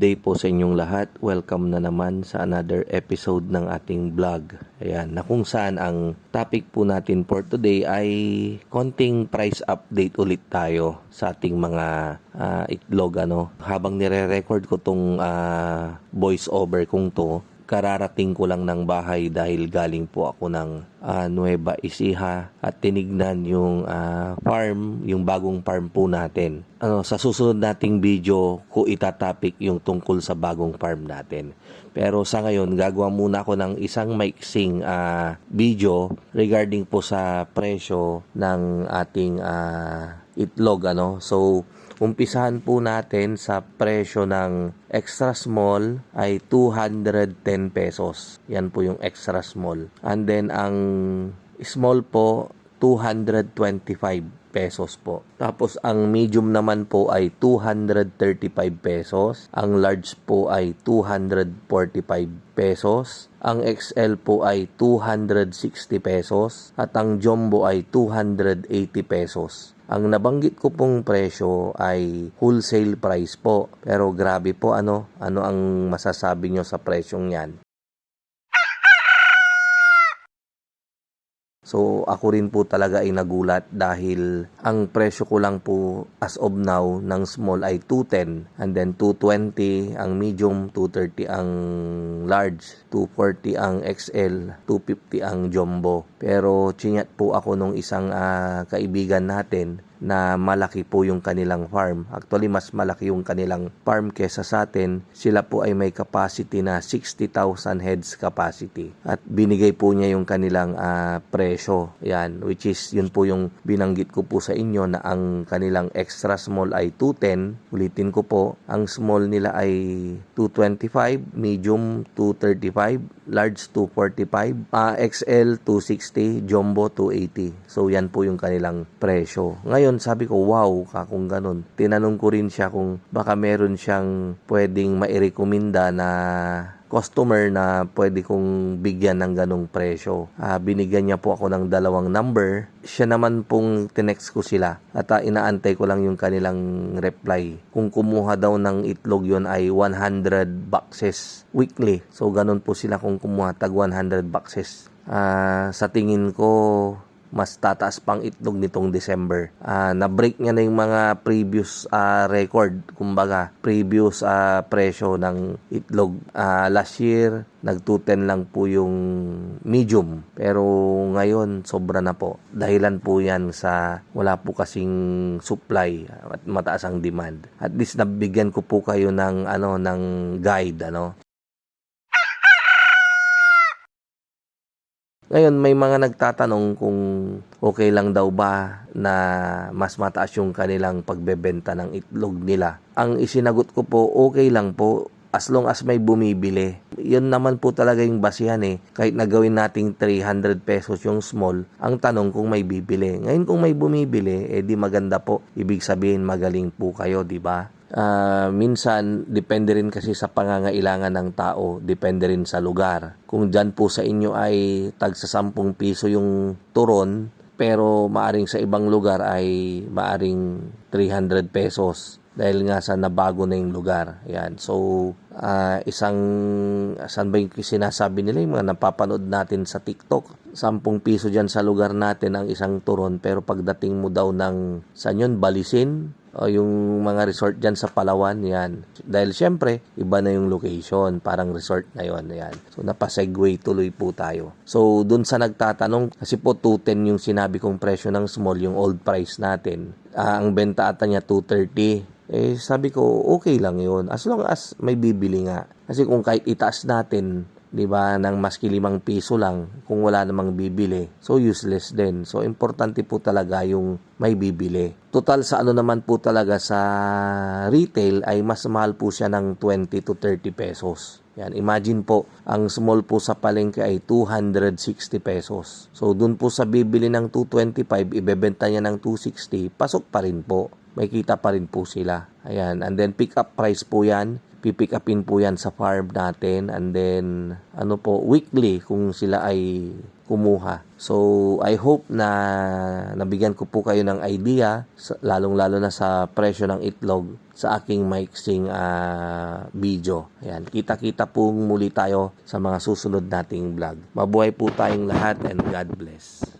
day po sa inyong lahat. Welcome na naman sa another episode ng ating vlog. Ayan, na kung saan ang topic po natin for today ay konting price update ulit tayo sa ating mga itlog. Habang nire-record ko tong voice over kong to, kararating ko lang ng bahay dahil galing po ako ng Nueva Ecija at tinignan yung farm, yung bagong farm po natin. Sa susunod nating video ko itatopic yung tungkol sa bagong farm natin. Pero sa ngayon, gagawa muna ako ng isang maiksing video regarding po sa presyo ng ating itlog. So, umpisahan po natin sa presyo ng extra small ay 210 pesos. Yan po yung extra small. And then ang small po 225 pesos po. Tapos ang medium naman po ay 235 pesos. Ang large po ay 245 pesos. Ang XL po ay 260 pesos. At ang jumbo ay 280 pesos. Ang nabanggit ko pong presyo ay wholesale price po. Pero grabe po, ano ang masasabi nyo sa presyong yan? So, ako rin po talaga ay nagulat dahil ang presyo ko lang po as of now ng small ay 210 and then 220 ang medium, 230 ang large, 240 ang XL, 250 ang jumbo. Pero chinyat po ako nung isang kaibigan natin na malaki po yung kanilang farm. Actually, mas malaki yung kanilang farm kesa sa atin. Sila po ay may capacity na 60,000 heads capacity. At binigay po niya yung kanilang presyo. Yan, which is yun po yung binanggit ko po sa inyo na ang kanilang extra small ay 210. Ulitin ko po, ang small nila ay 225, medium 235, large 245, XL 260, jumbo 280. So yan po yung kanilang presyo. Ngayon, sabi ko, wow, kung ganun. Tinanong ko rin siya kung baka meron siyang pwedeng mairekomenda na customer na pwede kong bigyan ng ganong presyo. Binigyan niya po ako ng 2 number. Siya naman pong tinext ko sila at inaantay ko lang yung kanilang reply. Kung kumuha daw ng itlog yon ay 100 boxes weekly. So ganun po sila kung kumuha tag 100 boxes. Sa tingin ko, mas tataas pang itlog nitong December. Na-break niya na yung mga previous record, kumbaga, previous presyo ng itlog. Last year, nag-210 lang po yung medium. Pero ngayon, sobra na po. Dahilan po yan sa wala po kasing supply at mataas ang demand. At least nabigyan ko po kayo ng guide, Ngayon, may mga nagtatanong kung okay lang daw ba na mas mataas yung kanilang pagbebenta ng itlog nila. Ang isinagot ko po, okay lang po as long as may bumibili. Yun naman po talaga yung basihan Kahit nagawin nating 300 pesos yung small, ang tanong kung may bibili. Ngayon kung may bumibili, di maganda po. Ibig sabihin magaling po kayo, di ba? Minsan, depende rin kasi sa pangangailangan ng tao, depende rin sa lugar. Kung dyan po sa inyo ay tag sa 10 piso yung turon, pero maaring sa ibang lugar ay maaring 300 pesos dahil nga sa nabago na yung lugar. Yan. So, saan ba yung sinasabi nila yung mga napapanood natin sa TikTok? 10 piso dyan sa lugar natin ang isang turon, pero pagdating mo daw ng saan yun, Balisin, o yung mga resort dyan sa Palawan, yan. Dahil syempre, iba na yung location, parang resort na yun, yan. So, napasegue tuloy po tayo. So, dun sa nagtatanong, kasi po 210 yung sinabi kong presyo ng small, yung old price natin. Ang benta ata niya 230. Sabi ko, okay lang yun. As long as may bibili nga. Kasi kung kahit itaas natin, di ba, ng maski 5 piso lang, kung wala namang bibili, so useless din. So, importante po talaga yung may bibili. Total sa naman po talaga sa retail ay mas mahal po siya ng 20 to 30 pesos. Yan, imagine po, ang small po sa palengke ay 260 pesos. So, dun po sa bibili ng 225, ibebenta niya ng 260, pasok pa rin po. May kita pa rin po sila. Ayan, and then pick up price po yan. pipick upin po yan sa farm natin, and then weekly kung sila ay kumuha. So I hope na nabigyan ko po kayo ng idea, lalong-lalo na sa presyo ng itlog sa aking maiksing video. Ayan, kita-kita po muli tayo sa mga susunod nating vlog. Mabuhay po tayong lahat, and God bless.